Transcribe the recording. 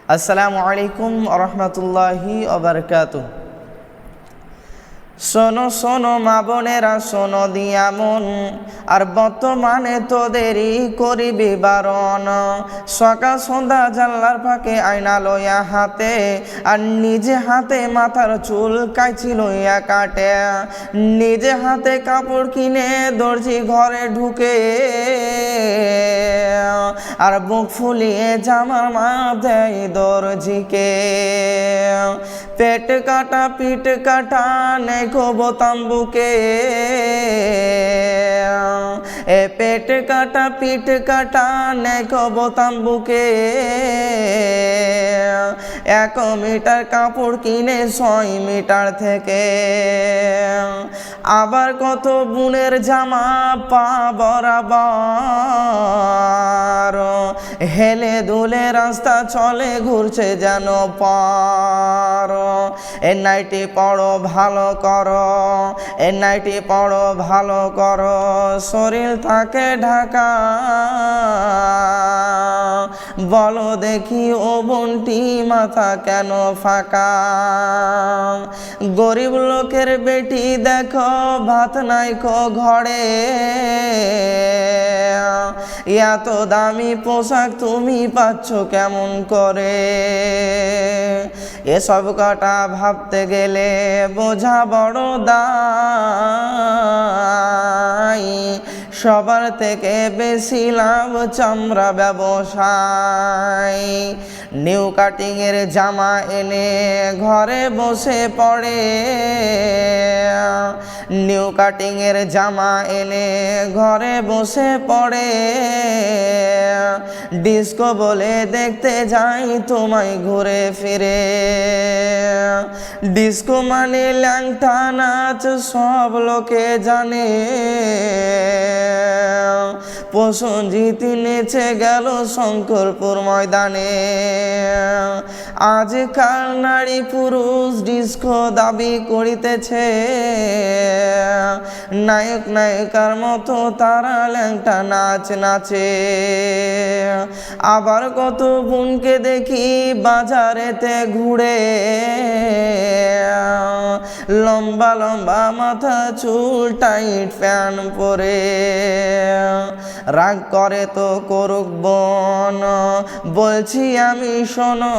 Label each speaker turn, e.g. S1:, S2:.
S1: আসসালামু আলাইকুম রহমতুল্লাহি ওবারকাতুহ। শোনো শোনো মা বোনেরা, শোনো দিয়া মন, আর বর্তমানে তোদেরই করিবি বারণ। সকাল সন্ধ্যা জানলার ফাঁকে আয়না লইয়া হাতে, আর নিজে হাতে মাথার চুল কাইচি লইয়া কাটে, নিজে হাতে কাপড় কিনে দর্জি ঘরে ঢুকে, আর বুক ফুলিয়ে জামার মাপ দেয় দর্জিকে। পেট কাটা পিঠ কাটা নেখো বোতাম বুকে, এ পেট কাটা পিঠ কাটা নেখো বোতাম বুকে। 1 মিটার কাপড় কিনে 6 মিটার থেকে, আবার কত বুনের জামা পা বরাবর, হেলে দুলে রাস্তা চলে ঘুরছে যেন পার। এ নাইটি পড়ো ভালো করো, এ নাইটি পড়ো ভালো করো, শরীর থাকে ঢাকা। বলো দেখি ও বোনটি মাথা কেন ফাঁকা? গরিব লোকের বেটি দেখো ভাত নাইকো ঘরে, এত দামি পোশাক তুমি পাচ্ছ কেমন করে? এসব কটা ভাবতে গেলে বোঝা বড় দায়। সবার থেকে বেশি লাভ চামড়া ব্যবসায়। নিউ কাটিংয়ের জামা এনে ঘরে বসে পড়ে, নিউ কাটিংয়ের জামা এনে ঘরে বসে পড়ে। ডিস্কো বলে দেখতে যাই তোমায় ঘুরে ফিরে। ডিস্কো মানে ল্যাংটা নাচ সব লোকে জানে, প্রসেনজিৎ নেচে গেল শঙ্করপুর ময়দানে। আজকাল নারী পুরুষ ডিস্কো দাবি করিতেছে, নায়ক নায়িকার মতো তারা ল্যাংটা নাচ নাচে। আবার কত বোনকে দেখি বাজারেতে ঘুরে, লম্বা লম্বা মাথা চুল টাইট প্যান্ট পরে। রাগ করে তো করুক বোন, বলছি আমি শোনো।